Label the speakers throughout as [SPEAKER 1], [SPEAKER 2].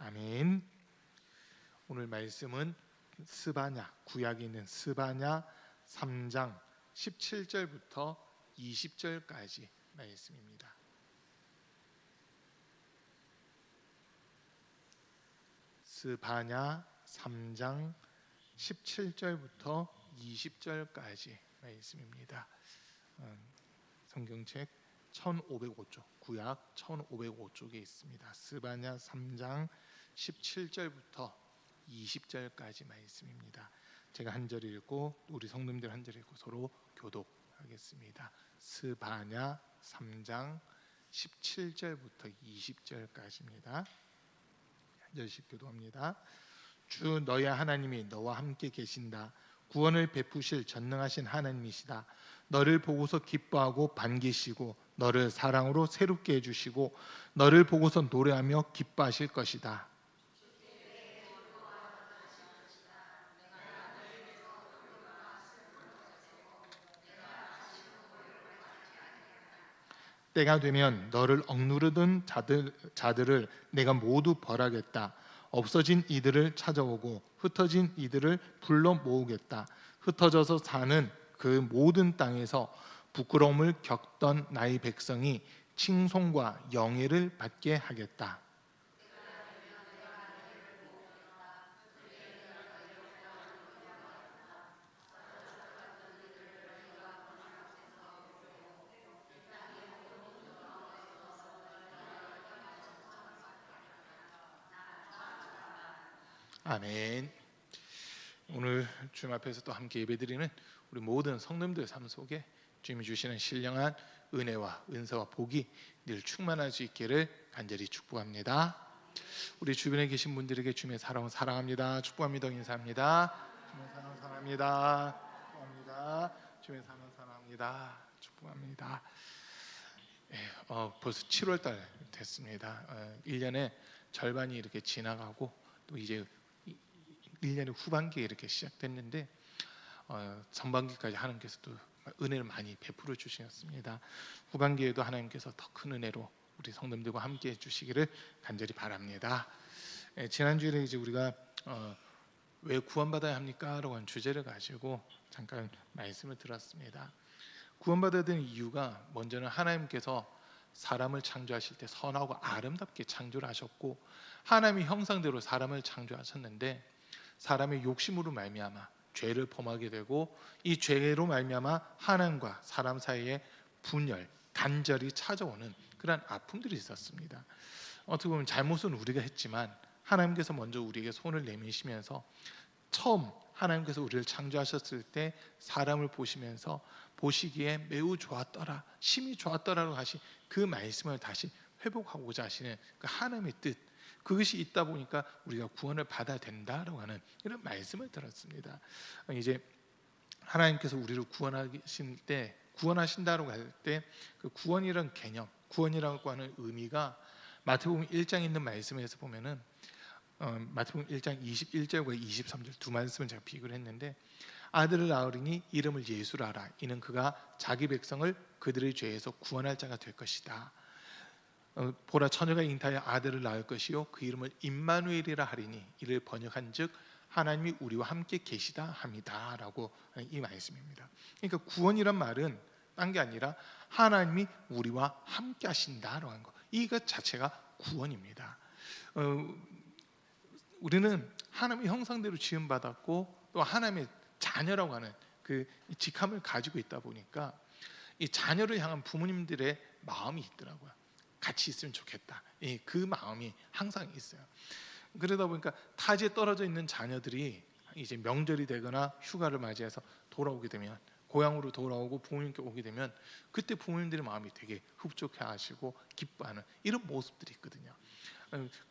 [SPEAKER 1] 아멘. 오늘 말씀은 스바냐, 구약에 있는 스바냐 3장 17절부터 20절까지 말씀입니다. 스바냐 3장 17절부터 20절까지 말씀입니다. 성경책 1505쪽, 구약 1505쪽에 있습니다. 스바냐 3장 17절부터 20절까지 말씀입니다. 제가 한 절 읽고 우리 성도님들 한 절 읽고 서로 교독하겠습니다. 스바냐 3장 17절부터 20절까지입니다. 한 절씩 교독합니다. 주 너의 하나님이 너와 함께 계신다. 구원을 베푸실 전능하신 하나님이시다. 너를 보고서 기뻐하고 반기시고 너를 사랑으로 새롭게 해주시고 너를 보고서 노래하며 기뻐하실 것이다. 때가 되면 너를 억누르던 자들을 내가 모두 벌하겠다. 없어진 이들을 찾아오고 흩어진 이들을 불러 모으겠다. 흩어져서 사는 그 모든 땅에서 부끄러움을 겪던 나의 백성이 칭송과 영예를 받게 하겠다. 아멘. 오늘 주님 앞에서 또 함께 예배드리는 우리 모든 성도님들 삶 속에 주님이 주시는 신령한 은혜와 은사와 복이 늘 충만할 수 있기를 간절히 축복합니다. 우리 주변에 계신 분들에게 주님의 사랑을 사랑합니다. 축복합니다. 인사합니다. 주님의 사랑 사랑합니다. 축복합니다. 주님의 사랑 사랑합니다. 축복합니다. 벌써 7월 달 됐습니다. 1년의 절반이 이렇게 지나가고 또 이제 1년의 후반기에 이렇게 시작됐는데 전반기까지 하나님께서도 은혜를 많이 베풀어 주셨습니다. 후반기에도 하나님께서 더 큰 은혜로 우리 성도님들과 함께 해주시기를 간절히 바랍니다. 지난주에 이제 우리가 왜 구원받아야 합니까? 라고 하는 주제를 가지고 잠깐 말씀을 들었습니다. 구원받아야 되는 이유가 먼저는 하나님께서 사람을 창조하실 때 선하고 아름답게 창조를 하셨고 하나님의 형상대로 사람을 창조하셨는데 사람의 욕심으로 말미암아 죄를 범하게 되고 이 죄로 말미암아 하나님과 사람 사이에 분열, 단절이 찾아오는 그런 아픔들이 있었습니다. 어떻게 보면 잘못은 우리가 했지만 하나님께서 먼저 우리에게 손을 내미시면서 처음 하나님께서 우리를 창조하셨을 때 사람을 보시면서 보시기에 매우 좋았더라, 심히 좋았더라라고 하신 그 말씀을 다시 회복하고자 하시는 그 하나님의 뜻, 그것이 있다 보니까 우리가 구원을 받아야 된다라고 하는 이런 말씀을 들었습니다. 이제 하나님께서 우리를 구원하신다라고 할 때 그 구원이라는 개념, 구원이라고 하는 의미가 마태복음 1장에 있는 말씀에서 보면은 마태복음 1장 21절과 23절 두 말씀을 제가 비교를 했는데 아들을 낳으리니 이름을 예수라 하라. 이는 그가 자기 백성을 그들의 죄에서 구원할 자가 될 것이다. 보라 처녀가 잉타하여 아들을 낳을 것이요 그 이름을 임마누엘이라 하리니 이를 번역한즉 하나님이 우리와 함께 계시다 함이다 라고 이 말씀입니다. 그러니까 구원이란 말은 딴 게 아니라 하나님이 우리와 함께 하신다라고 하는 거, 이것 자체가 구원입니다. 우리는 하나님의 형상대로 지음받았고 또 하나님의 자녀라고 하는 그 직함을 가지고 있다 보니까 이 자녀를 향한 부모님들의 마음이 있더라고요. 같이 있으면 좋겠다. 그 마음이 항상 있어요. 그러다 보니까 타지에 떨어져 있는 자녀들이 이제 명절이 되거나 휴가를 맞이해서 돌아오게 되면, 고향으로 돌아오고 부모님께 오게 되면 그때 부모님들의 마음이 되게 흡족해하시고 기뻐하는 이런 모습들이 있거든요.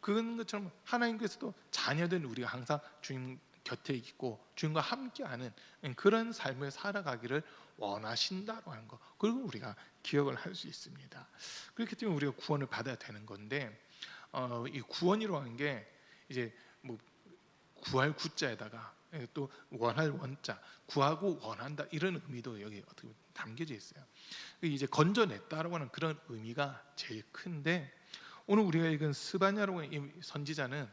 [SPEAKER 1] 그런 것처럼 하나님께서도 자녀된 우리가 항상 주님 곁에 있고 주님과 함께하는 그런 삶을 살아가기를 원하신다고 하는 거, 그리고 우리가 기억을 할 수 있습니다. 그렇기 때문에 우리가 구원을 받아야 되는 건데 이 구원이라고 하는 게 이제 뭐 구할 구자에다가 또 원할 원자, 구하고 원한다 이런 의미도 여기 어떻게 담겨져 있어요. 이제 건져냈다라고 하는 그런 의미가 제일 큰데 오늘 우리가 읽은 스바냐라고 하는 이 선지자는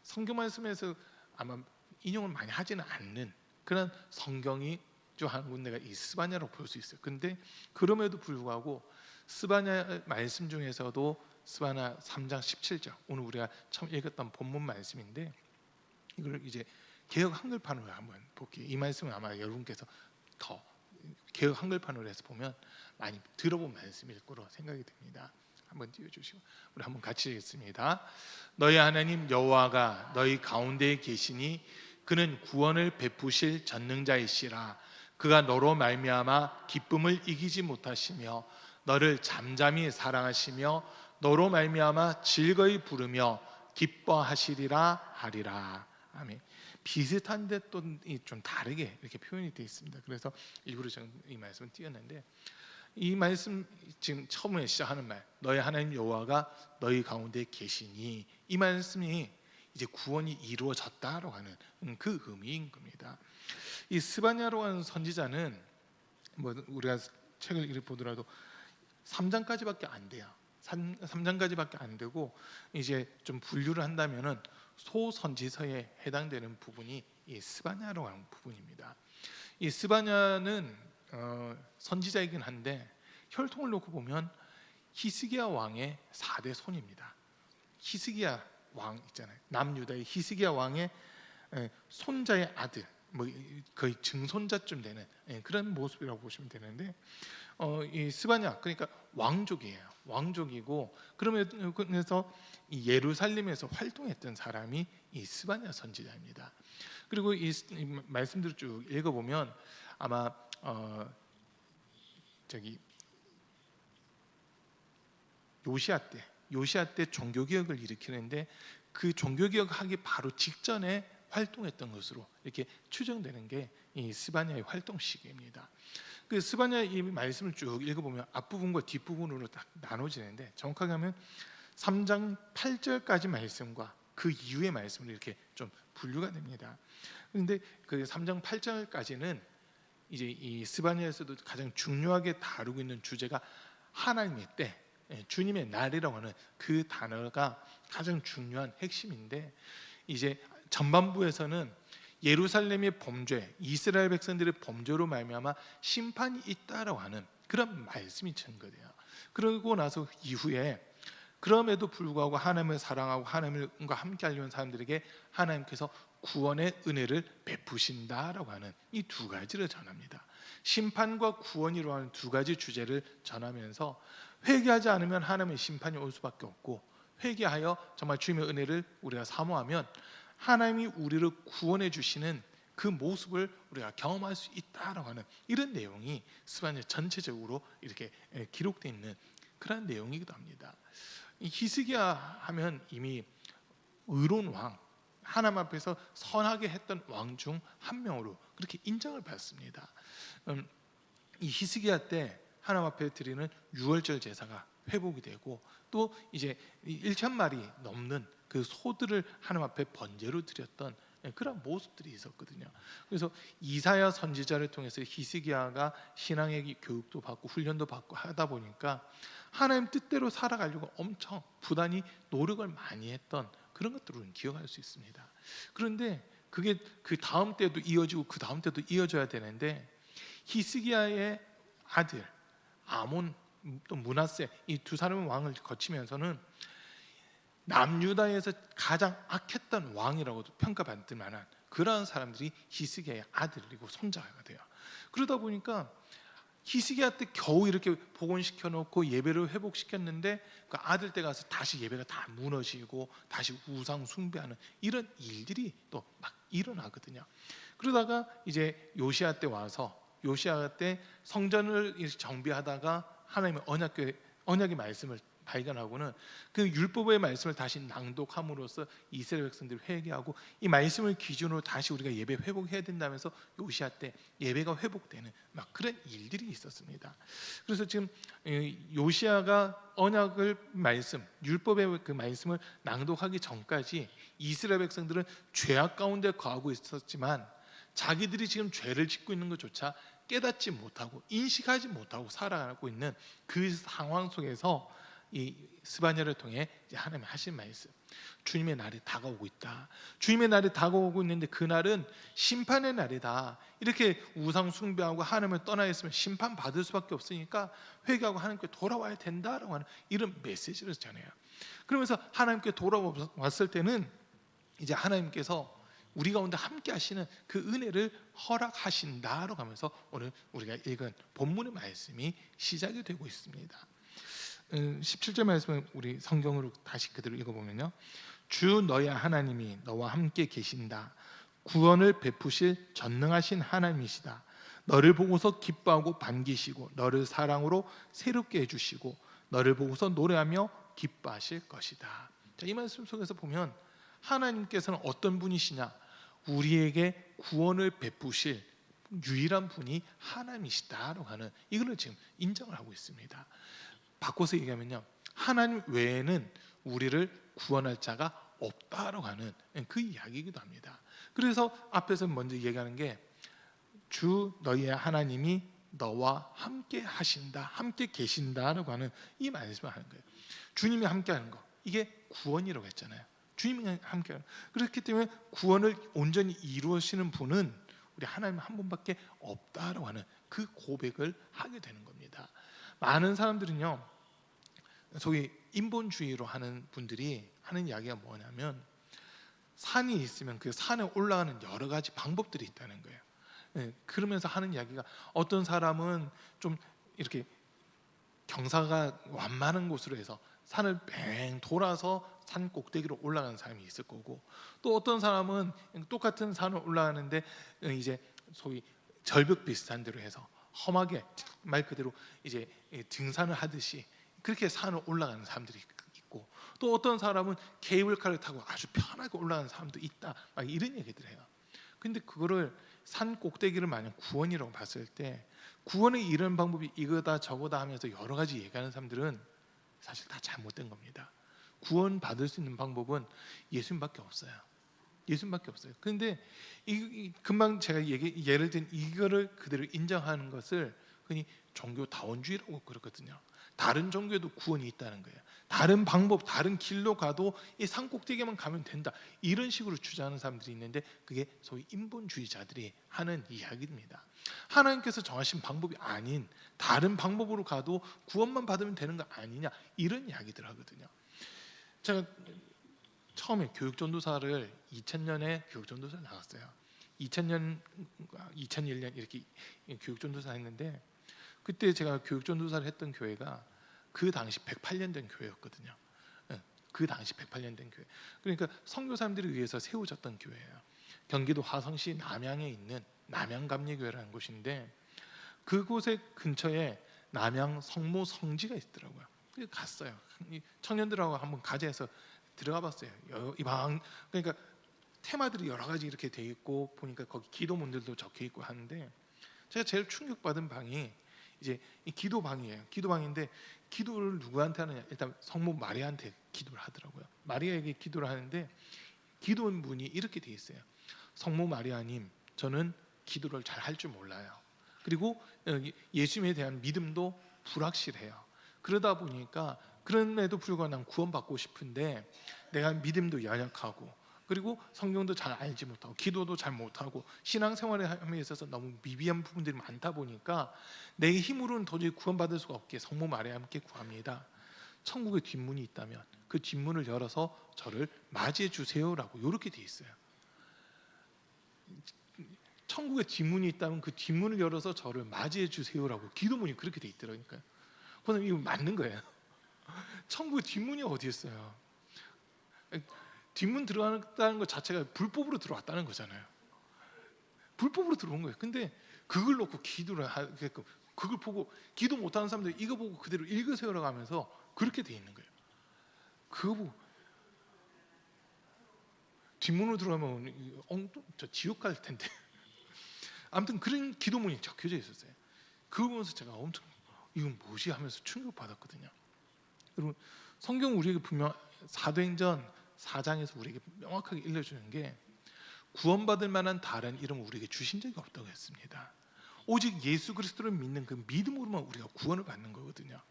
[SPEAKER 1] 성경 말씀에서 아마 인용을 많이 하지는 않는 그런 성경이 좀 한 군데가 이 스바냐로 볼 수 있어요. 근데 그럼에도 불구하고 스바냐 말씀 중에서도 스바냐 3장 17절, 오늘 우리가 처음 읽었던 본문 말씀인데, 이걸 이제 개역 한글판으로 한번 볼게요. 이 말씀은 아마 여러분께서 더 개역 한글판으로 해서 보면 많이 들어본 말씀일 거로 생각이 됩니다. 한번 띄워주시고 우리 한번 같이 읽겠습니다. 너희 하나님 여호와가 너희 가운데에 계시니 그는 구원을 베푸실 전능자이시라. 그가 너로 말미암아 기쁨을 이기지 못하시며 너를 잠잠히 사랑하시며 너로 말미암아 즐거이 부르며 기뻐하시리라 하리라. 아멘. 비슷한데 또 좀 다르게 이렇게 표현이 되어 있습니다. 그래서 일부러 저는 이 말씀을 띄웠는데, 이 말씀 지금 처음에 시작하는 말, 너희 하나님 여호와가 너희 가운데 계시니, 이 말씀이 이제 구원이 이루어졌다라고 하는 그 의미인 겁니다. 이 스바냐로 하는 선지자는 뭐 우리가 책을 읽어보더라도 3장까지밖에 안 돼요. 3장까지밖에 안 되고, 이제 좀 분류를 한다면은 소선지서에 해당되는 부분이 이 스바냐로 하는 부분입니다. 이 스바냐는 선지자이긴 한데 혈통을 놓고 보면 히스기야 왕의 4대 손입니다. 히스기야 왕 있잖아요. 남유다의 히스기야 왕의 손자의 아들, 뭐 거의 증손자쯤 되는 그런 모습이라고 보시면 되는데, 이 스바냐, 그러니까 왕족이에요. 왕족이고, 그러면서 이 예루살렘에서 활동했던 사람이 이 스바냐 선지자입니다. 그리고 이 말씀들을 쭉 읽어보면 아마 요시아 때 종교개혁을 일으키는데, 그 종교개혁하기 바로 직전에 활동했던 것으로 이렇게 추정되는 게 이 스바냐의 활동 시기입니다. 그 스바냐의 이 말씀을 쭉 읽어보면 앞부분과 뒷부분으로 딱 나눠지는데, 정확하게 하면 3장 8절까지 말씀과 그 이후의 말씀을 이렇게 좀 분류가 됩니다. 그런데 그 3장 8절까지는 이제 이 스바냐에서도 가장 중요하게 다루고 있는 주제가 하나님의 때, 주님의 날이라고 하는 그 단어가 가장 중요한 핵심인데, 이제 전반부에서는 예루살렘의 범죄, 이스라엘 백성들의 범죄로 말미암아 심판이 있다라고 하는 그런 말씀이 전거돼요. 그러고 나서 이후에 그럼에도 불구하고 하나님을 사랑하고 하나님과 함께 하려는 사람들에게 하나님께서 구원의 은혜를 베푸신다라고 하는 이 두 가지를 전합니다. 심판과 구원이라고 하는 두 가지 주제를 전하면서, 회개하지 않으면 하나님의 심판이 올 수밖에 없고, 회개하여 정말 주님의 은혜를 우리가 사모하면 하나님이 우리를 구원해 주시는 그 모습을 우리가 경험할 수 있다라고 하는 이런 내용이 스바냐 전체적으로 이렇게 기록되어 있는 그런 내용이기도 합니다. 이 히스기야 하면 이미 의로운 왕, 하나님 앞에서 선하게 했던 왕 중 한 명으로 그렇게 인정을 받습니다. 이 히스기야 때 하나님 앞에 드리는 유월절 제사가 회복이 되고, 또 이제 1,000마리 넘는 그 소들을 하나님 앞에 번제로 드렸던 그런 모습들이 있었거든요. 그래서 이사야 선지자를 통해서 히스기야가 신앙의 교육도 받고 훈련도 받고 하다 보니까 하나님 뜻대로 살아가려고 엄청 부단히 노력을 많이 했던 그런 것들을 기억할 수 있습니다. 그런데 그게 그 다음 때도 이어지고 그 다음 때도 이어져야 되는데, 히스기야의 아들 아몬 또 므낫세, 이 두 사람의 왕을 거치면서는 남유다에서 가장 악했던 왕이라고도 평가받을 만한 그러한 사람들이 히스기야의 아들이고 손자가 돼요. 그러다 보니까 히스기야 때 겨우 이렇게 복원시켜 놓고 예배를 회복시켰는데, 그 아들 때 가서 다시 예배가 다 무너지고 다시 우상 숭배하는 이런 일들이 또 막 일어나거든요. 그러다가 이제 요시야 때 와서, 요시야 때 성전을 정비하다가 하나님의 언약의 말씀을 발견하고는 그 율법의 말씀을 다시 낭독함으로써 이스라엘 백성들이 회개하고, 이 말씀을 기준으로 다시 우리가 예배 회복해야 된다면서 요시야 때 예배가 회복되는 막 그런 일들이 있었습니다. 그래서 지금 요시야가 언약을 말씀, 율법의 그 말씀을 낭독하기 전까지 이스라엘 백성들은 죄악 가운데 거하고 있었지만, 자기들이 지금 죄를 짓고 있는 것조차 깨닫지 못하고 인식하지 못하고 살아가고 있는 그 상황 속에서 이 스바냐를 통해 이제 하나님이 하신 말씀, 주님의 날이 다가오고 있다. 주님의 날이 다가오고 있는데 그 날은 심판의 날이다. 이렇게 우상 숭배하고 하나님을 떠나 있으면 심판 받을 수밖에 없으니까 회개하고 하나님께 돌아와야 된다라고 하는 이런 메시지를 전해요. 그러면서 하나님께 돌아왔을 때는 이제 하나님께서 우리 가운데 함께 하시는 그 은혜를 허락하신다라고 하면서 오늘 우리가 읽은 본문의 말씀이 시작이 되고 있습니다. 17절 말씀을 우리 성경으로 다시 그대로 읽어보면요, 주 너의 하나님이 너와 함께 계신다. 구원을 베푸실 전능하신 하나님이시다. 너를 보고서 기뻐하고 반기시고 너를 사랑으로 새롭게 해주시고 너를 보고서 노래하며 기뻐하실 것이다. 자, 이 말씀 속에서 보면 하나님께서는 어떤 분이시냐, 우리에게 구원을 베푸실 유일한 분이 하나님이시다라고 하는 이걸 지금 인정을 하고 있습니다. 바꿔서 얘기하면요, 하나님 외에는 우리를 구원할 자가 없다라고 하는 그 이야기이기도 합니다. 그래서 앞에서 먼저 얘기하는 게 주 너희의 하나님이 너와 함께 하신다, 함께 계신다라고 하는 이 말씀을 하는 거예요. 주님이 함께 하는 거, 이게 구원이라고 했잖아요. 주님이 함께 하는. 그렇기 때문에 구원을 온전히 이루시는 분은 우리 하나님 한 분밖에 없다라고 하는 그 고백을 하게 되는 겁니다. 많은 사람들은요, 소위 인본주의로 하는 분들이 하는 이야기가 뭐냐면 산이 있으면 그 산에 올라가는 여러 가지 방법들이 있다는 거예요. 그러면서 하는 이야기가 어떤 사람은 좀 이렇게 경사가 완만한 곳으로 해서 산을 뱅 돌아서 산 꼭대기로 올라가는 사람이 있을 거고, 또 어떤 사람은 똑같은 산을 올라가는데 이제 소위 절벽 비슷한 데로 해서 험하게 말 그대로 이제 등산을 하듯이 그렇게 산을 올라가는 사람들이 있고, 또 어떤 사람은 케이블카를 타고 아주 편하게 올라가는 사람도 있다, 막 이런 얘기들 해요. 근데 그거를 산 꼭대기를 만약 구원이라고 봤을 때 구원의 이런 방법이 이거다 저거다 하면서 여러 가지 얘기하는 사람들은 사실 다 잘못된 겁니다. 구원 받을 수 있는 방법은 예수님밖에 없어요. 예수님밖에 없어요. 그런데 금방 제가 예를 든 이거를 그대로 인정하는 것을 흔히 종교다원주의라고 그러거든요. 다른 종교에도 구원이 있다는 거예요. 다른 방법, 다른 길로 가도 이 산꼭대기만 가면 된다, 이런 식으로 주장하는 사람들이 있는데 그게 소위 인본주의자들이 하는 이야기입니다. 하나님께서 정하신 방법이 아닌 다른 방법으로 가도 구원만 받으면 되는 거 아니냐, 이런 이야기들 하거든요. 제가 처음에 교육전도사를 2000년에 교육전도사를 나왔어요. 2000년, 2001년 이렇게 교육전도사 했는데, 그때 제가 교육전도사를 했던 교회가 그 당시 108년 된 교회였거든요. 그 당시 108년 된 교회. 그러니까 선교사님들에 의해서 세워졌던 교회예요. 경기도 화성시 남양에 있는 남양감리교회라는 곳인데, 그곳의 근처에 남양 성모 성지가 있더라고요. 그래서 갔어요. 청년들하고 한번 가재해서 들어가 봤어요. 이 방, 그러니까 테마들이 여러 가지 이렇게 돼 있고 보니까 거기 기도문들도 적혀 있고 하는데, 제가 제일 충격받은 방이 이제 이 기도방이에요. 기도방인데 기도를 누구한테 하느냐? 일단 성모 마리아한테 기도를 하더라고요. 마리아에게 기도를 하는데 기도문이 이렇게 돼 있어요. 성모 마리아님, 저는 기도를 잘 할 줄 몰라요. 그리고 예수님에 대한 믿음도 불확실해요. 그러다 보니까 그럼에도 불구하고 난 구원받고 싶은데 내가 믿음도 연약하고, 그리고 성경도 잘 알지 못하고 기도도 잘 못하고 신앙생활에 함에 있어서 너무 미비한 부분들이 많다 보니까 내 힘으로는 도저히 구원받을 수가 없기에 성모 마리아함께 구합니다. 천국의 뒷문이 있다면 그 뒷문을 열어서 저를 맞이해 주세요라고 이렇게 돼 있어요. 천국의 뒷문이 있다면 그 뒷문을 열어서 저를 맞이해 주세요라고 기도문이 그렇게 돼 있더라고요. 그럼 이거 맞는 거예요. 천국의 뒷문이 어디 있어요? 뒷문 들어갔다는 것 자체가 불법으로 들어왔다는 거잖아요. 불법으로 들어온 거예요. 근데 그걸 놓고 기도를 하게끔, 그걸 보고 기도 못하는 사람들이 이거 보고 그대로 읽으세요라고 하면서 그렇게 돼 있는 거예요. 그거 보고 뒷문으로 들어가면 저 지옥 갈 텐데. 아무튼 그런 기도문이 적혀져 있었어요. 그거 보면서 제가 엄청 이건 뭐지 하면서 충격받았거든요. 여러분, 성경 우리에게 분명 사도행전 4장에서 우리에게 명확하게 일러주는 게 구원받을 만한 다른 이름을 우리에게 주신 적이 없다고 했습니다. 오직 예수 그리스도를 믿는 그 믿음으로만 우리가 구원을 받는 거거든요.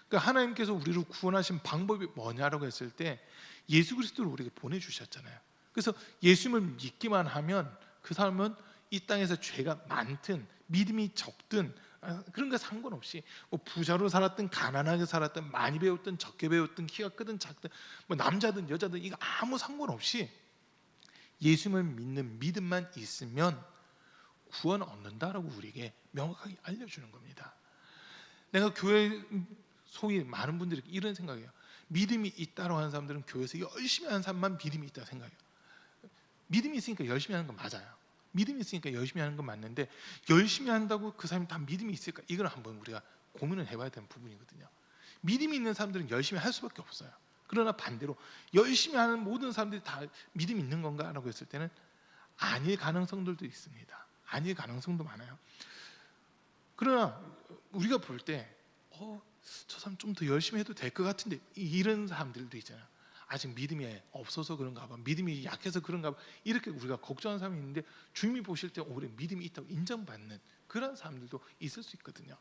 [SPEAKER 1] 그러니까 하나님께서 우리를 구원하신 방법이 뭐냐라고 했을 때 예수 그리스도를 우리에게 보내주셨잖아요. 그래서 예수님을 믿기만 하면 그 사람은 이 땅에서 죄가 많든 믿음이 적든 그런 거 상관없이 뭐 부자로 살았든 가난하게 살았든 많이 배웠든 적게 배웠든 키가 크든 작든 뭐 남자든 여자든 이거 아무 상관없이 예수님을 믿는 믿음만 있으면 구원 얻는다라고 우리에게 명확하게 알려주는 겁니다. 내가 교회 소위 많은 분들이 이런 생각이에요. 믿음이 있다고 하는 사람들은 교회에서 열심히 하는 사람만 믿음이 있다고 생각해요. 믿음이 있으니까 열심히 하는 건 맞아요. 믿음이 있으니까 열심히 하는 건 맞는데 열심히 한다고 그 사람이 다 믿음이 있을까? 이걸 한번 우리가 고민을 해봐야 되는 부분이거든요. 믿음이 있는 사람들은 열심히 할 수밖에 없어요. 그러나 반대로 열심히 하는 모든 사람들이 다 믿음이 있는 건가? 라고 했을 때는 아닐 가능성들도 있습니다. 아닐 가능성도 많아요. 그러나 우리가 볼 때 저 사람 좀 더 열심히 해도 될 것 같은데 이런 사람들도 있잖아요. 아직 믿음이 없어서 그런가 봐, 믿음이 약해서 그런가 봐, 이렇게 우리가 걱정하는 사람이 있는데 주님이 보실 때 우리 믿음이 있다고 인정받는 그런 사람들도 있을 수 있거든요.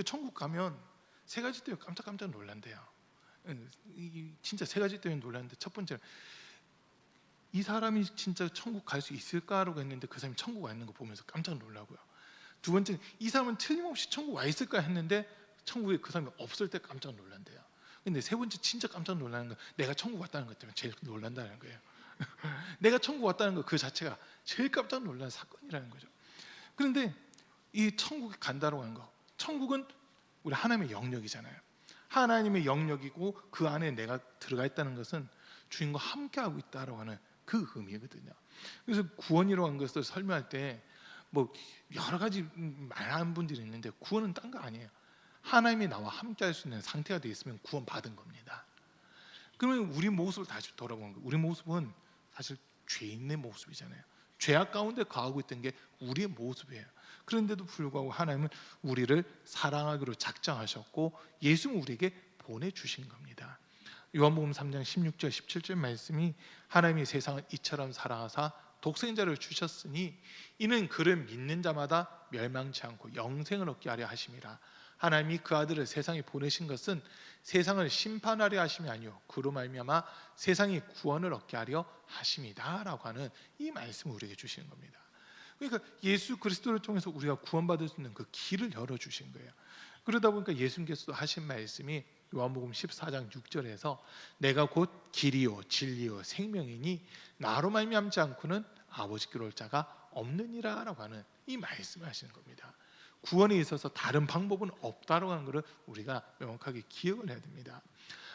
[SPEAKER 1] 천국 가면 세 가지 때문에 깜짝 놀란대요. 진짜 세 가지 때문에 놀랐는데, 첫 번째는 이 사람이 진짜 천국 갈 수 있을까라고 했는데 그 사람이 천국 와 있는 거 보면서 깜짝 놀라고요. 두 번째는 이 사람은 틀림없이 천국 와 있을까 했는데 천국에 그 사람이 없을 때 깜짝 놀란대요. 근데 세 번째 진짜 깜짝 놀라는 건 내가 천국 왔다는 것 때문에 제일 놀란다는 거예요. 내가 천국 왔다는 것 그 자체가 제일 깜짝 놀란 사건이라는 거죠. 그런데 이 천국에 간다고 하는 거, 천국은 우리 하나님의 영역이잖아요. 하나님의 영역이고 그 안에 내가 들어가 있다는 것은 주님과 함께하고 있다고 하는 그 의미거든요. 그래서 구원이라고 하는 것을 설명할 때 뭐 여러 가지 말하는 분들이 있는데 구원은 딴 거 아니에요. 하나님이 나와 함께할 수 있는 상태가 되어 있으면 구원 받은 겁니다. 그러면 우리 모습을 다시 돌아보는 거예요. 우리 모습은 사실 죄인의 모습이잖아요. 죄악 가운데 거하고 있던 게 우리의 모습이에요. 그런데도 불구하고 하나님은 우리를 사랑하기로 작정하셨고 예수는 우리에게 보내주신 겁니다. 요한복음 3장 16절 17절 말씀이 하나님이 세상을 이처럼 사랑하사 독생자를 주셨으니 이는 그를 믿는 자마다 멸망치 않고 영생을 얻게 하려 하심이라. 하나님이 그 아들을 세상에 보내신 것은 세상을 심판하려 하심이 아니요 그로 말미암아 세상이 구원을 얻게 하려 하심이다라고 하는 이 말씀을 우리에게 주시는 겁니다. 그러니까 예수 그리스도를 통해서 우리가 구원받을 수 있는 그 길을 열어주신 거예요. 그러다 보니까 예수님께서도 하신 말씀이 요한복음 14장 6절에서 내가 곧 길이요 진리요 생명이니 나로 말미암지 않고는 아버지께로 올 자가 없느니라 라고 하는 이 말씀을 하시는 겁니다. 구원에 있어서 다른 방법은 없다라고 하는 것을 우리가 명확하게 기억을 해야 됩니다.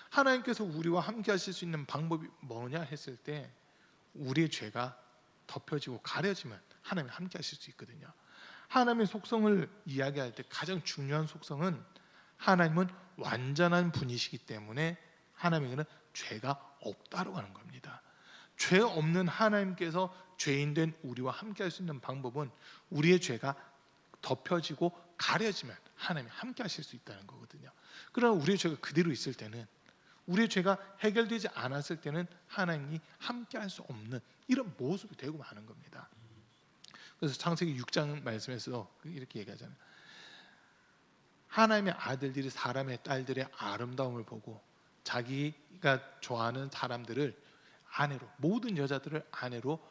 [SPEAKER 1] 하나님께서 우리와 함께 하실 수 있는 방법이 뭐냐 했을 때 우리의 죄가 덮여지고 가려지면 하나님이 함께 하실 수 있거든요. 하나님의 속성을 이야기할 때 가장 중요한 속성은 하나님은 완전한 분이시기 때문에 하나님에게는 죄가 없다라고 하는 겁니다. 죄 없는 하나님께서 죄인된 우리와 함께 할 수 있는 방법은 우리의 죄가 덮여지고 가려지면 하나님이 함께 하실 수 있다는 거거든요. 그러나 우리의 죄가 그대로 있을 때는, 우리의 죄가 해결되지 않았을 때는 하나님이 함께 할 수 없는 이런 모습이 되고 마는 겁니다. 그래서 창세기 6장 말씀에서 이렇게 얘기하잖아요. 하나님의 아들들이 사람의 딸들의 아름다움을 보고 자기가 좋아하는 사람들을 아내로, 모든 여자들을 아내로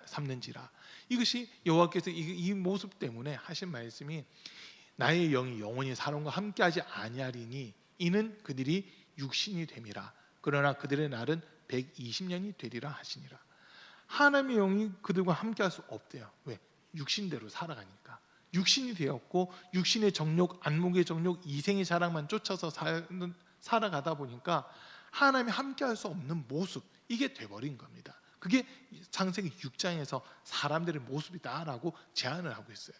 [SPEAKER 1] 삼는지라. 이것이 여호와께서 이 모습 때문에 하신 말씀이 나의 영이 영원히 사람과 함께하지 아니하리니 이는 그들이 육신이 됨이라. 그러나 그들의 날은 120년이 되리라 하시니라. 하나님의 영이 그들과 함께할 수 없대요. 왜? 육신대로 살아가니까. 육신이 되었고 육신의 정욕, 안목의 정욕, 이생의 자랑만 쫓아서 살아가다 보니까 하나님이 함께할 수 없는 모습, 이게 돼버린 겁니다. 그게 창세기 6장에서 사람들의 모습이다라고 제안을 하고 있어요.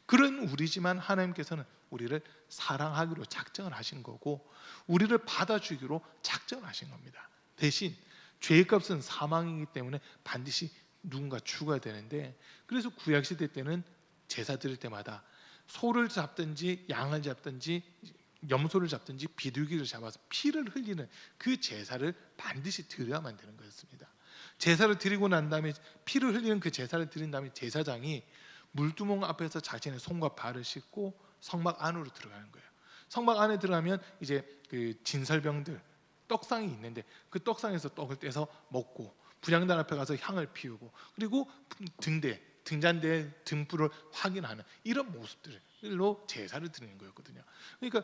[SPEAKER 1] 그런 우리지만 하나님께서는 우리를 사랑하기로 작정을 하신 거고 우리를 받아주기로 작정을 하신 겁니다. 대신 죄의 값은 사망이기 때문에 반드시 누군가 죽어야 되는데, 그래서 구약시대 때는 제사 드릴 때마다 소를 잡든지 양을 잡든지 염소를 잡든지 비둘기를 잡아서 피를 흘리는 그 제사를 반드시 드려야만 되는 거였습니다. 제사를 드리고 난 다음에 피를 흘리는 그 제사를 드린 다음에 제사장이 물두멍 앞에서 자신의 손과 발을 씻고 성막 안으로 들어가는 거예요. 성막 안에 들어가면 이제 그 진설병들 떡상이 있는데 그 떡상에서 떡을 떼서 먹고 분향단 앞에 가서 향을 피우고 그리고 등잔대의 등불을 확인하는 이런 모습들로 제사를 드리는 거였거든요. 그러니까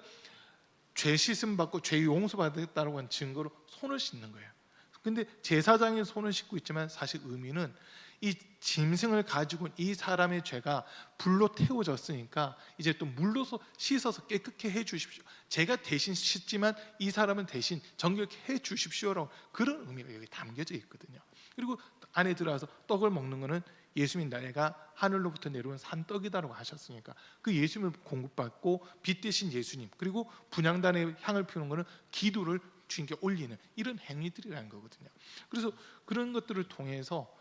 [SPEAKER 1] 죄 씻음 받고 죄 용서 받았다고 한 증거로 손을 씻는 거예요. 근데 제사장이 손을 씻고 있지만 사실 의미는 이 짐승을 가지고 이 사람의 죄가 불로 태워졌으니까 이제 또 물로서 씻어서 깨끗게 해 주십시오. 제가 대신 씻지만 이 사람은 대신 정결케 해 주십시오라고 그런 의미가 여기 담겨져 있거든요. 그리고 안에 들어와서 떡을 먹는 거는 예수님 나라가 하늘로부터 내려온 산떡이다라고 하셨으니까 그 예수님을 공급받고 빛 대신 예수님 그리고 분향단에 향을 피우는 거는 기도를 주님께 올리는 이런 행위들이라는 거거든요. 그래서 그런 것들을 통해서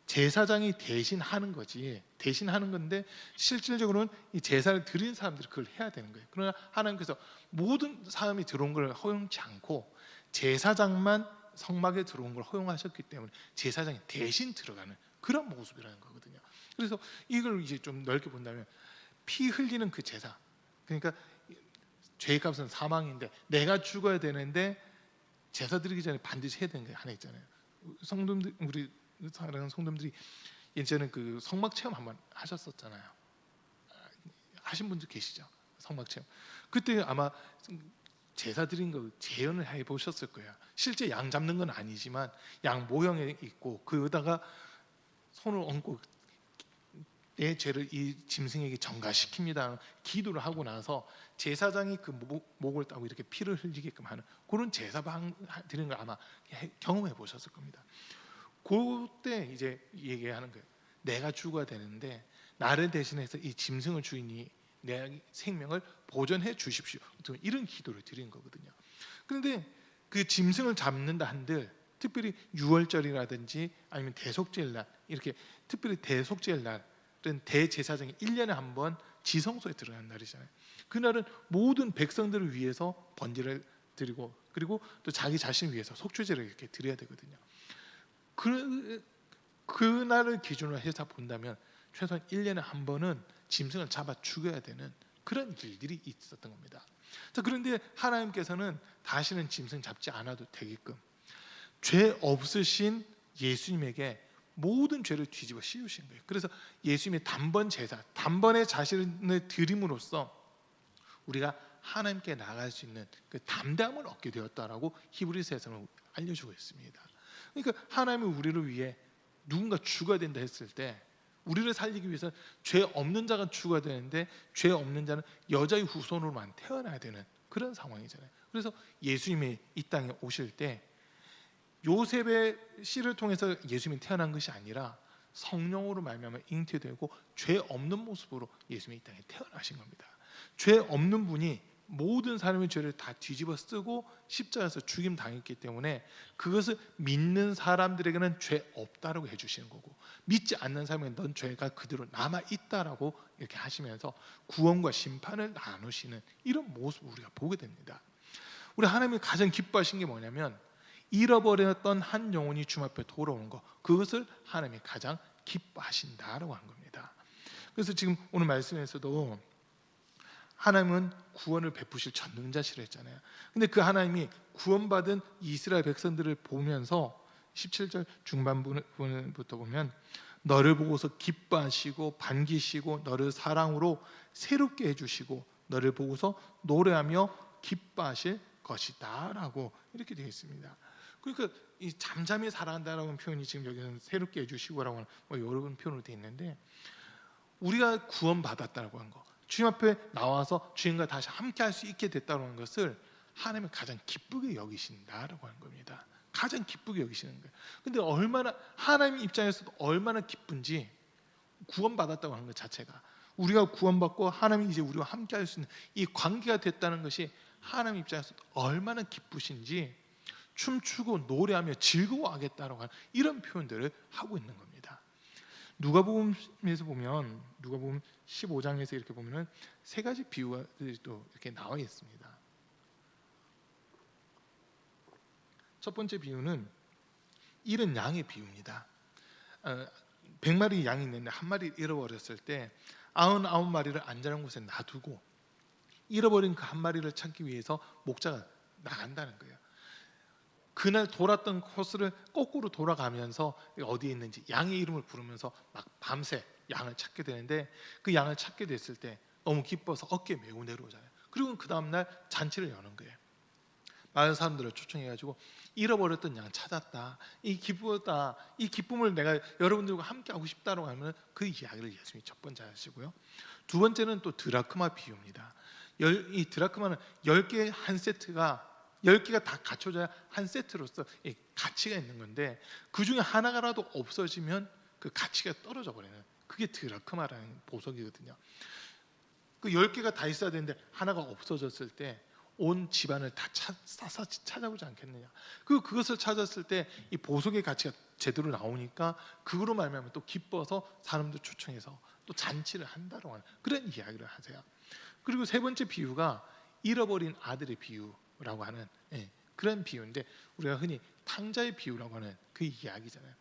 [SPEAKER 1] 제사장이 대신하는 거지 대신하는 건데 실질적으로는 이 제사를 드린 사람들이 그걸 해야 되는 거예요. 그러나 하나님께서 모든 사람이 들어온 걸 허용치 않고 제사장만 성막에 들어온 걸 허용하셨기 때문에 제사장이 대신 들어가는 그런 모습이라는 거거든요. 그래서 이걸 이제 좀 넓게 본다면 피 흘리는 그 제사 그러니까 죄의 값은 사망인데 내가 죽어야 되는데 제사 드리기 전에 반드시 해야 되는 게 하나 있잖아요. 성도들 우리 사랑하는 성도들이 예전에 그 성막 체험 한번 하셨었잖아요. 하신 분들 계시죠? 성막 체험. 그때 아마 제사 드린 거 재현을 해 보셨을 거예요. 실제 양 잡는 건 아니지만 양 모형에 있고 그에다가 손을 얹고 내 죄를 이 짐승에게 전가시킵니다. 기도를 하고 나서 제사장이 그 목을 따고 이렇게 피를 흘리게끔 하는 그런 제사 드리는 걸 아마 경험해 보셨을 겁니다. 그때 이제 얘기하는 거예요. 내가 죽어야 되는데 나를 대신해서 이 짐승을 주인이 내 생명을 보존해 주십시오. 이런 기도를 드리는 거거든요. 그런데 그 짐승을 잡는다 한들 특별히 유월절이라든지 아니면 대속죄일 날 이렇게 특별히 대속죄일 날은 대제사장이 1년에 한 번 지성소에 들어가는 날이잖아요. 그날은 모든 백성들을 위해서 번제를 드리고 그리고 또 자기 자신을 위해서 속죄제를 이렇게 드려야 되거든요. 그날을 기준으로 해서 본다면 최소한 1년에 한 번은 짐승을 잡아 죽여야 되는 그런 일들이 있었던 겁니다. 그런데 하나님께서는 다시는 짐승 잡지 않아도 되게끔 죄 없으신 예수님에게 모든 죄를 뒤집어 씌우신 거예요. 그래서 예수님의 단번 제사, 단번에 자신을 드림으로써 우리가 하나님께 나갈 수 있는 그 담대함을 얻게 되었다라고 히브리서에서는 알려주고 있습니다. 그러니까 하나님은 우리를 위해 누군가 죽어야 된다 했을 때 우리를 살리기 위해서 죄 없는 자가 죽어야 되는데 죄 없는 자는 여자의 후손으로만 태어나야 되는 그런 상황이잖아요. 그래서 예수님이 이 땅에 오실 때 요셉의 씨를 통해서 예수님이 태어난 것이 아니라 성령으로 말미암아 잉태되고 죄 없는 모습으로 예수님이 이 땅에 태어나신 겁니다. 죄 없는 분이 모든 사람의 죄를 다 뒤집어 쓰고 십자가에서 죽임 당했기 때문에 그것을 믿는 사람들에게는 죄 없다라고 해주시는 거고 믿지 않는 사람에게는 넌 죄가 그대로 남아 있다라고 이렇게 하시면서 구원과 심판을 나누시는 이런 모습을 우리가 보게 됩니다. 우리 하나님이 가장 기뻐하신 게 뭐냐면 잃어버렸던 한 영혼이 주님 앞에 돌아오는 것 그것을 하나님이 가장 기뻐하신다라고 한 겁니다. 그래서 지금 오늘 말씀에서도 하나님은 구원을 베푸실 전능자시라 했잖아요. 근데 그 하나님이 구원받은 이스라엘 백성들을 보면서 17절 중반부터 보면 너를 보고서 기뻐하시고 반기시고 너를 사랑으로 새롭게 해주시고 너를 보고서 노래하며 기뻐하실 것이다 라고 이렇게 되어 있습니다. 그러니까 이 잠잠히 사랑한다라는 표현이 지금 여기는 새롭게 해주시고라고 하는 여러 표현으로 되어 있는데 우리가 구원받았다라고 한 거 주님 앞에 나와서 주님과 다시 함께 할 수 있게 됐다는 것을 하나님은 가장 기쁘게 여기신다라고 하는 겁니다. 가장 기쁘게 여기시는 거예요. 근데 얼마나 하나님 입장에서도 얼마나 기쁜지 구원받았다고 하는 것 자체가 우리가 구원받고 하나님이 이제 우리와 함께 할 수 있는 이 관계가 됐다는 것이 하나님 입장에서도 얼마나 기쁘신지 춤추고 노래하며 즐거워하겠다라고 하는 이런 표현들을 하고 있는 겁니다. 누가복음에서 보면 누가복음 15장에서 이렇게 보면은 세 가지 비유들이 또 이렇게 나와 있습니다. 첫 번째 비유는 잃은 양의 비유입니다. 100마리 양이 있는데 한 마리 잃어버렸을 때 99마리를 안전한 곳에 놔두고 잃어버린 그 한 마리를 찾기 위해서 목자가 나간다는 거예요. 그날 돌았던 코스를 거꾸로 돌아가면서 어디에 있는지 양의 이름을 부르면서 막 밤새 양을 찾게 되는데, 그 양을 찾게 됐을 때 너무 기뻐서 어깨에 메고 내려오잖아요. 그리고 그 다음날 잔치를 여는 거예요. 많은 사람들을 초청해가지고 잃어버렸던 양 찾았다, 이 기쁘다, 이 기쁨을 내가 여러분들과 함께 하고 싶다라고 하면 그 이야기를 예수님이 첫 번째 하시고요. 두 번째는 또 드라크마 비유입니다. 이 드라크마는 10개 한 세트가 10개가 다 갖춰져야 한 세트로서 가치가 있는 건데, 그 중에 하나가라도 없어지면 그 가치가 떨어져 버리는, 그게 드라크마라는 보석이거든요. 그 10개가 다 있어야 되는데 하나가 없어졌을 때 온 집안을 다 샅샅이 찾아보지 않겠느냐. 그것을 찾았을 때 이 보석의 가치가 제대로 나오니까 그거로 말미암아 또 기뻐서 사람들 초청해서 또 잔치를 한다고 하는 그런 이야기를 하세요. 그리고 세 번째 비유가 잃어버린 아들의 비유라고 하는 그런 비유인데, 우리가 흔히 탕자의 비유라고 하는 그 이야기잖아요.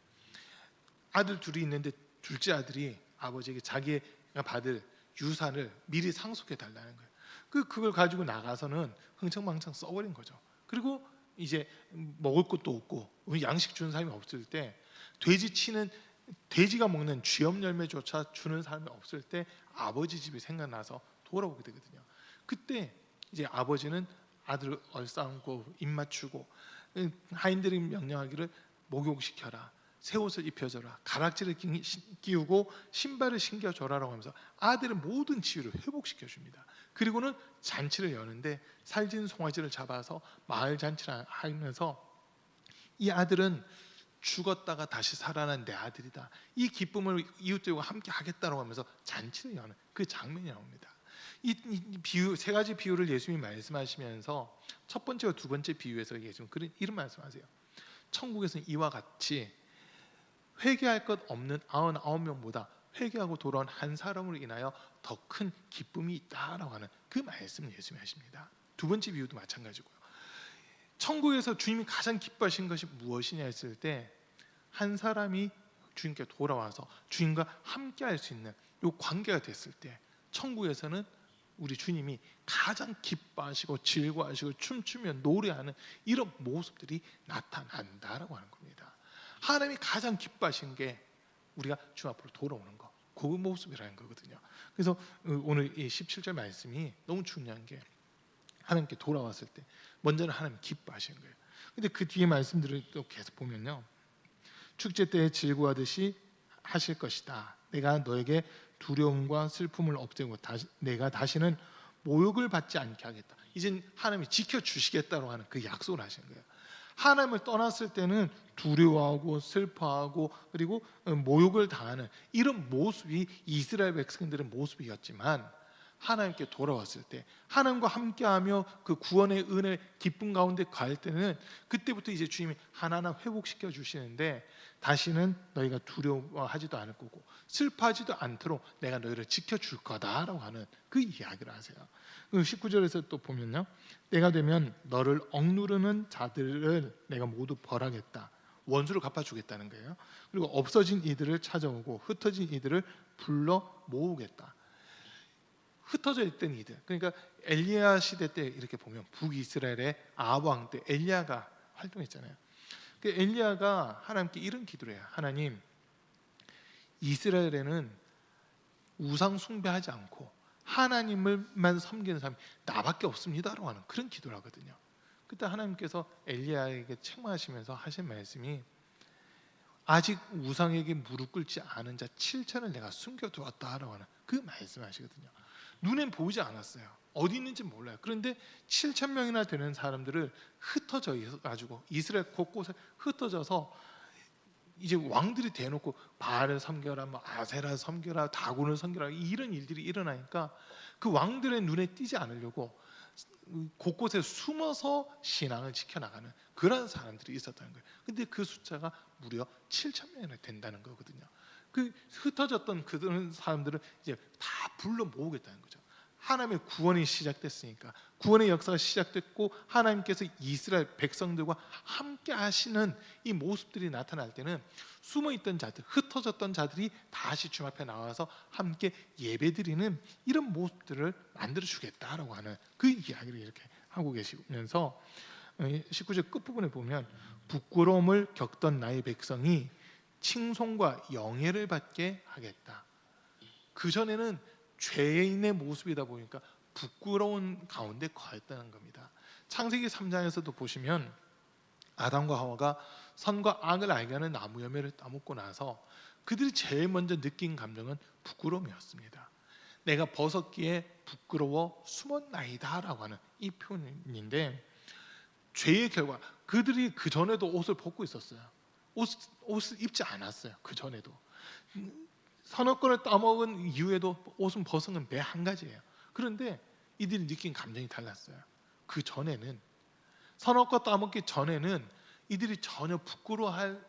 [SPEAKER 1] 아들 둘이 있는데 둘째 아들이 아버지에게 자기가 받을 유산을 미리 상속해 달라는 거예요. 그걸 가지고 나가서는 흥청망청 써버린 거죠. 그리고 이제 먹을 것도 없고 양식 주는 사람이 없을 때, 돼지가 먹는 쥐염 열매조차 주는 사람이 없을 때 아버지 집이 생각나서 돌아오게 되거든요. 그때 이제 아버지는 아들을 얼싸안고 입 맞추고 하인들이 명령하기를 목욕시켜라, 새 옷을 입혀줘라, 가락지를 끼우고 신발을 신겨줘라라고 하면서 아들의 모든 지위를 회복시켜 줍니다. 그리고는 잔치를 여는데 살진 송아지를 잡아서 마을 잔치를 하면서 이 아들은 죽었다가 다시 살아난 내 아들이다, 이 기쁨을 이웃들과 함께 하겠다라고 하면서 잔치를 여는 그 장면이 나옵니다. 이 비유, 세 가지 비유를 예수님이 말씀하시면서 첫 번째와 두 번째 비유에서 예수님 이런 말씀하세요. 천국에서는 이와 같이 회개할 것 없는 99명보다 회개하고 돌아온 한 사람으로 인하여 더 큰 기쁨이 있다라고 하는 그 말씀을 예수님이 하십니다. 두 번째 비유도 마찬가지고요. 천국에서 주님이 가장 기뻐하신 것이 무엇이냐 했을 때, 한 사람이 주님께 돌아와서 주님과 함께 할 수 있는 이 관계가 됐을 때 천국에서는 우리 주님이 가장 기뻐하시고 즐거워하시고 춤추며 노래하는 이런 모습들이 나타난다라고 하는 겁니다. 하나님이 가장 기뻐하신 게 우리가 주 앞으로 돌아오는 거, 그 모습이라는 거거든요. 그래서 오늘 이 17절 말씀이 너무 중요한 게, 하나님께 돌아왔을 때 먼저는 하나님 기뻐하시는 거예요. 근데 그 뒤에 말씀들을 또 계속 보면요, 축제 때에 즐거워하듯이 하실 것이다. 내가 너에게 두려움과 슬픔을 없애고 내가 다시는 모욕을 받지 않게 하겠다. 이젠 하나님이 지켜주시겠다고 하는 그 약속을 하시는 거예요. 하나님을 떠났을 때는 두려워하고 슬퍼하고 그리고 모욕을 당하는 이런 모습이 이스라엘 백성들의 모습이었지만, 하나님께 돌아왔을 때 하나님과 함께하며 그 구원의 은혜 기쁨 가운데 갈 때는 그때부터 이제 주님이 하나하나 회복시켜 주시는데, 다시는 너희가 두려워하지도 않을 거고 슬퍼하지도 않도록 내가 너희를 지켜줄 거다라고 하는 그 이야기를 하세요. 19절에서 또 보면요, 때가 되면 너를 억누르는 자들을 내가 모두 벌하겠다, 원수를 갚아주겠다는 거예요. 그리고 없어진 이들을 찾아오고 흩어진 이들을 불러 모으겠다. 흩어져 있던 이들, 그러니까 엘리야 시대 때 이렇게 보면 북이스라엘의 아합 왕 때 엘리야가 활동했잖아요. 그 엘리야가 하나님께 이런 기도를 해요. 하나님, 이스라엘에는 우상 숭배하지 않고 하나님을만 섬기는 사람이 나밖에 없습니다라고 하는 그런 기도를 하거든요. 그때 하나님께서 엘리야에게 책망하시면서 하신 말씀이, 아직 우상에게 무릎 꿇지 않은 자 7천을 내가 숨겨두었다라고 하는 그 말씀하시거든요. 눈엔 보이지 않았어요. 어디 있는지 몰라요. 그런데 7천 명이나 되는 사람들을 흩어져 가지고 이스라엘 곳곳에 흩어져서 이제 왕들이 대놓고 바알을 섬겨라, 뭐 아세라 섬겨라, 다곤을 섬겨라, 이런 일들이 일어나니까 그 왕들의 눈에 띄지 않으려고 곳곳에 숨어서 신앙을 지켜나가는 그런 사람들이 있었다는 거예요. 근데 그 숫자가 무려 7천 명이나 된다는 거거든요. 그 흩어졌던 그런 사람들을 이제 다 불러 모으겠다는 거죠. 하나님의 구원이 시작됐으니까, 구원의 역사가 시작됐고 하나님께서 이스라엘 백성들과 함께 하시는 이 모습들이 나타날 때는 숨어있던 자들, 흩어졌던 자들이 다시 주님 앞에 나와서 함께 예배드리는 이런 모습들을 만들어 주겠다라고 하는 그 이야기를 이렇게 하고 계시면서 19절 끝부분에 보면 부끄러움을 겪던 나의 백성이 칭송과 영예를 받게 하겠다. 그전에는 죄인의 모습이다 보니까 부끄러운 가운데 거했다는 겁니다. 창세기 3장에서도 보시면 아담과 하와가 선과 악을 알게 하는 나무 열매를 따먹고 나서 그들이 제일 먼저 느낀 감정은 부끄러움이었습니다. 내가 벗었기에 부끄러워 숨었나이다 라고 하는 이 표현인데, 죄의 결과, 그들이 그 전에도 옷을 벗고 있었어요. 옷을 입지 않았어요. 그 전에도 선악과를 따먹은 이후에도 옷은 벗은 건 매 한 가지예요. 그런데 이들이 느낀 감정이 달랐어요. 그 전에는, 선악과 따먹기 전에는 이들이 전혀 부끄러워할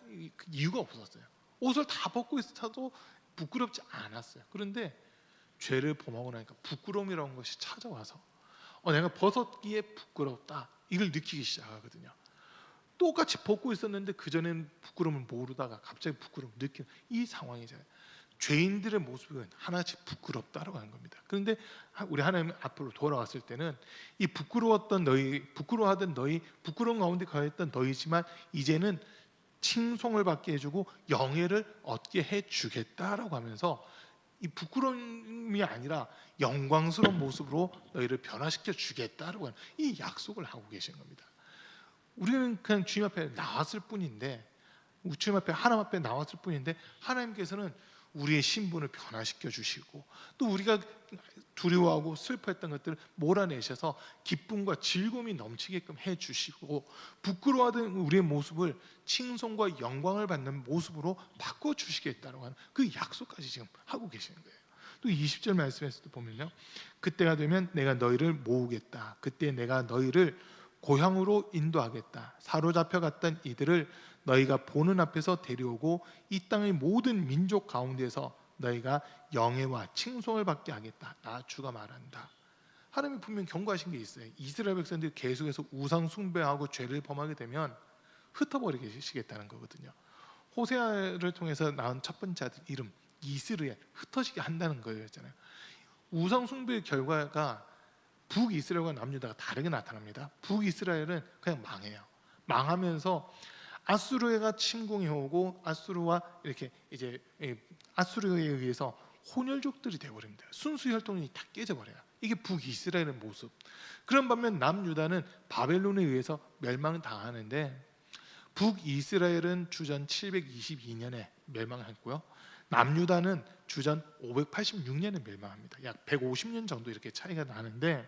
[SPEAKER 1] 이유가 없었어요. 옷을 다 벗고 있어도 부끄럽지 않았어요. 그런데 죄를 범하고 나니까 부끄러움이라는 것이 찾아와서 내가 벗었기에 부끄럽다, 이걸 느끼기 시작하거든요. 똑같이 벗고 있었는데 그전에는 부끄러움을 모르다가 갑자기 부끄러움을 느끼는 이 상황이잖아요. 죄인들의 모습은 하나씩 부끄럽다라고 하는 겁니다. 그런데 우리 하나님 앞으로 돌아왔을 때는 이 부끄러웠던 너희, 부끄러워하던 너희, 부끄러운 가운데 거했던 너희지만 이제는 칭송을 받게 해주고 영예를 얻게 해주겠다라고 하면서 이 부끄러움이 아니라 영광스러운 모습으로 너희를 변화시켜 주겠다라고 하는 이 약속을 하고 계신 겁니다. 우리는 그냥 주님 앞에 나왔을 뿐인데, 주님 앞에, 하나님 앞에 나왔을 뿐인데 하나님께서는 우리의 신분을 변화시켜 주시고 또 우리가 두려워하고 슬퍼했던 것들을 몰아내셔서 기쁨과 즐거움이 넘치게끔 해주시고 부끄러워하던 우리의 모습을 칭송과 영광을 받는 모습으로 바꿔주시겠다고 하는 그 약속까지 지금 하고 계시는 거예요. 또 20절 말씀에서도 보면요, 그때가 되면 내가 너희를 모으겠다. 그때 내가 너희를 고향으로 인도하겠다. 사로잡혀 갔던 이들을 너희가 보는 앞에서 데려오고 이 땅의 모든 민족 가운데서 너희가 영예와 칭송을 받게 하겠다. 나 주가 말한다. 하나님이 분명 경고하신 게 있어요. 이스라엘 백성들이 계속해서 우상 숭배하고 죄를 범하게 되면 흩어버리시겠다는 거거든요. 호세아를 통해서 나온 첫 번째 아들 이름 이스라엘, 흩어지게 한다는 거였잖아요. 우상 숭배의 결과가 북이스라엘과 남유다가 다르게 나타납니다. 북이스라엘은 그냥 망해요. 망하면서 아수르가 침공해 오고 아수르와 이렇게 이제 아수르에 의해서 혼혈족들이 되어버립니다. 순수 혈통이 다 깨져버려요. 이게 북이스라엘의 모습. 그런 반면 남유다는 바벨론에 의해서 멸망당하는데, 북이스라엘은 주전 722년에 멸망했고요. 남유다는 주전 586년에 멸망합니다. 약 150년 정도 이렇게 차이가 나는데,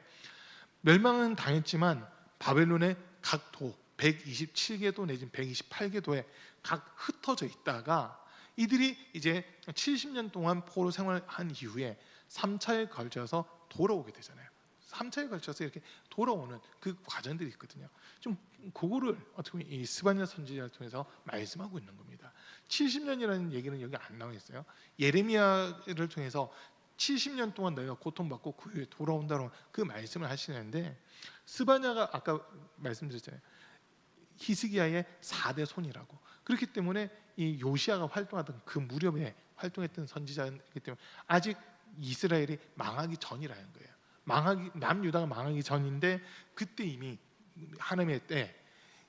[SPEAKER 1] 멸망은 당했지만 바벨론의 각 도 127개도 내지는 128개도에 각 흩어져 있다가 이들이 이제 70년 동안 포로 생활한 이후에 3차에 걸쳐서 돌아오게 되잖아요. 3차에 걸쳐서 이렇게 돌아오는 그 과정들이 있거든요. 좀 그거를 어떻게 보면 이 스바냐 선지자를 통해서 말씀하고 있는 겁니다. 70년이라는 얘기는 여기 안 나와 있어요. 예레미야를 통해서 70년 동안 너희가 고통받고 그 후에 돌아온다는 그 말씀을 하시는데, 스바냐가 아까 말씀드렸잖아요. 히스기야의 4대 손이라고. 그렇기 때문에 이 요시야가 활동하던 그 무렵에 활동했던 선지자이기 때문에 아직 이스라엘이 망하기 전이라는 거예요. 남유다가 망하기 전인데 그때 이미 하나님의 때,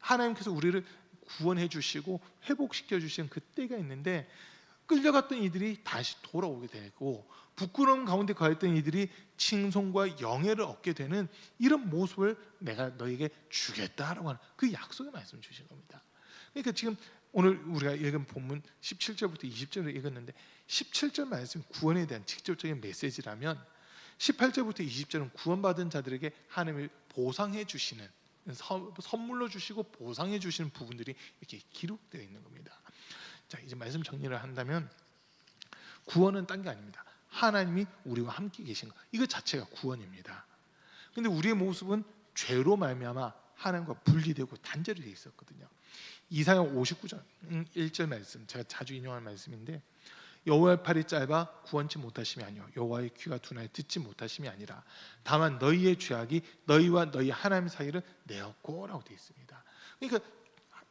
[SPEAKER 1] 하나님께서 우리를 구원해 주시고 회복시켜 주시는 그 때가 있는데, 끌려갔던 이들이 다시 돌아오게 되고 부끄러움 가운데 거했던 이들이 칭송과 영예를 얻게 되는 이런 모습을 내가 너에게 주겠다라고 하는 그 약속의 말씀을 주신 겁니다. 그러니까 지금 오늘 우리가 읽은 본문 17절부터 20절을 읽었는데 17절 말씀이 구원에 대한 직접적인 메시지라면 18절부터 20절은 구원받은 자들에게 하나님을 보상해 주시는, 선물로 주시고 보상해 주시는 부분들이 이렇게 기록되어 있는 겁니다. 자, 이제 말씀 정리를 한다면 구원은 딴 게 아닙니다. 하나님이 우리와 함께 계신 것, 이거 자체가 구원입니다. 근데 우리의 모습은 죄로 말미암아 하나님과 분리되고 단절이 되어 있었거든요. 이사야 59장 1절 말씀, 제가 자주 인용하는 말씀인데, 여호와의 팔이 짧아 구원치 못하심이 아니요 여호와의 귀가 둔하여 듣지 못하심이 아니라 다만 너희의 죄악이 너희와 너희 하나님 사이를 내었고라고 되어 있습니다. 그러니까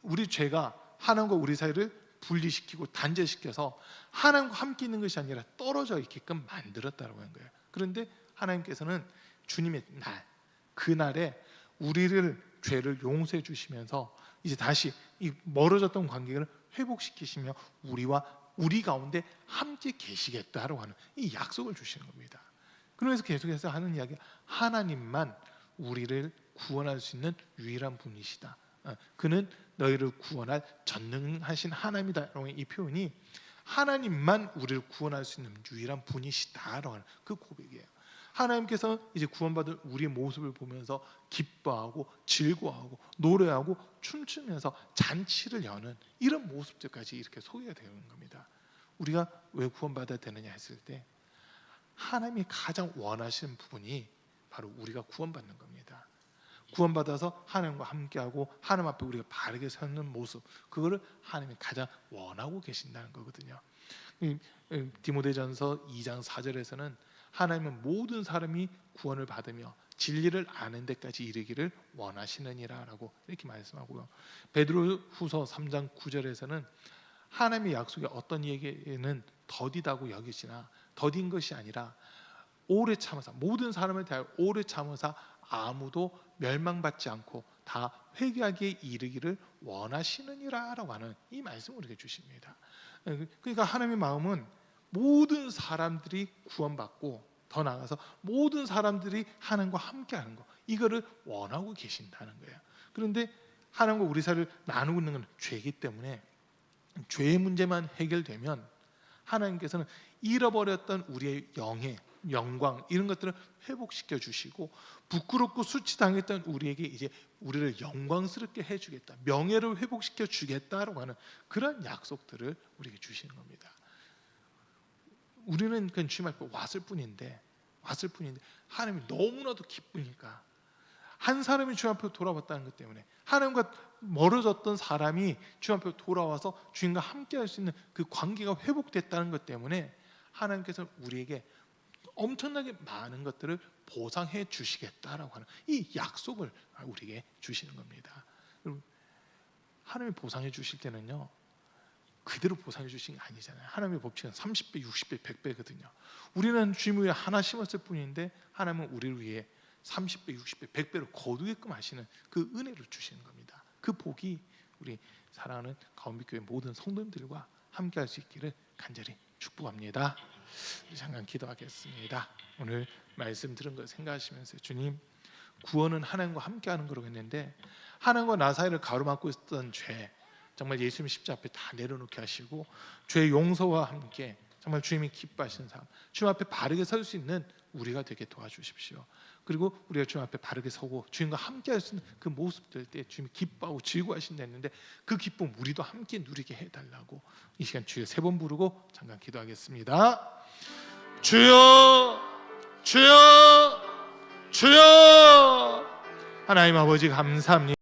[SPEAKER 1] 우리 죄가 하나님과 우리 사이를 분리시키고 단절시켜서 하나님과 함께 있는 것이 아니라 떨어져 있게끔 만들었다고 하는 거예요. 그런데 하나님께서는 주님의 날, 그날에 우리를 죄를 용서해 주시면서 이제 다시 이 멀어졌던 관계를 회복시키시며 우리 가운데 함께 계시겠다라고 하는 이 약속을 주시는 겁니다. 그러면서 계속해서 하는 이야기, 하나님만 우리를 구원할 수 있는 유일한 분이시다. 그는 너희를 구원할 전능하신 하나님이다. 이 표현이 하나님만 우리를 구원할 수 있는 유일한 분이시다라고 하는 그 고백이에요. 하나님께서 이제 구원받은 우리의 모습을 보면서 기뻐하고 즐거워하고 노래하고 춤추면서 잔치를 여는 이런 모습들까지 이렇게 소개가 되는 겁니다. 우리가 왜 구원받아야 되느냐 했을 때 하나님이 가장 원하시는 부분이 바로 우리가 구원받는 겁니다. 구원받아서 하나님과 함께하고 하나님 앞에 우리가 바르게 서는 모습, 그거를 하나님이 가장 원하고 계신다는 거거든요. 디모데전서 2장 4절에서는 하나님은 모든 사람이 구원을 받으며 진리를 아는 데까지 이르기를 원하시느니라라고 이렇게 말씀하고요. 베드로후서 3장 9절에서는 하나님의 약속이 어떤 이에게는 더디다고 여기시나 더딘 것이 아니라 오래 참으사 모든 사람을 대하여 오래 참으사 아무도 멸망받지 않고 다 회개하기에 이르기를 원하시느니라라고 하는 이 말씀을 우리에게 주십니다. 그러니까 하나님의 마음은 모든 사람들이 구원받고 더 나아가서 모든 사람들이 하나님과 함께하는 거, 이거를 원하고 계신다는 거예요. 그런데 하나님과 우리 사이를 나누고 있는 건 죄이기 때문에 죄의 문제만 해결되면 하나님께서는 잃어버렸던 우리의 영광 이런 것들을 회복시켜 주시고 부끄럽고 수치당했던 우리에게 이제 우리를 영광스럽게 해주겠다, 명예를 회복시켜 주겠다라고 하는 그런 약속들을 우리에게 주시는 겁니다. 우리는 그냥 주님 앞에 왔을 뿐인데 하나님이 너무나도 기쁘니까 한 사람이 주님 앞에 돌아왔다는 것 때문에 하나님과 멀어졌던 사람이 주님 앞에 돌아와서 주님과 함께할 수 있는 그 관계가 회복됐다는 것 때문에 하나님께서 우리에게 엄청나게 많은 것들을 보상해 주시겠다라고 하는 이 약속을 우리에게 주시는 겁니다. 하나님이 보상해 주실 때는요, 그대로 보상해 주신 게 아니잖아요. 하나님의 법칙은 30배, 60배, 100배거든요. 우리는 주님 위에 하나 심었을 뿐인데 하나님은 우리를 위해 30배, 60배, 100배로 거두게끔 하시는 그 은혜를 주시는 겁니다. 그 복이 우리 사랑하는 가온빛교회 모든 성도님들과 함께 할 수 있기를 간절히 축복합니다. 잠깐 기도하겠습니다. 오늘 말씀 들은 거 생각하시면서 주님, 구원은 하나님과 함께하는 거라고 했는데 하나님과 나 사이를 가로막고 있었던 죄 정말 예수님 십자가 앞에 다 내려놓게 하시고 죄의 용서와 함께 정말 주님이 기뻐하시는 삶, 주님 앞에 바르게 설 수 있는 우리가 되게 도와주십시오. 그리고 우리가 주님 앞에 바르게 서고 주님과 함께 할 수 있는 그 모습들 때 주님이 기뻐하고 즐거워하신다 했는데 그 기쁨 우리도 함께 누리게 해달라고 이 시간 주여 3번 부르고 잠깐 기도하겠습니다. 주여, 주여, 주여. 하나님 아버지 감사합니다.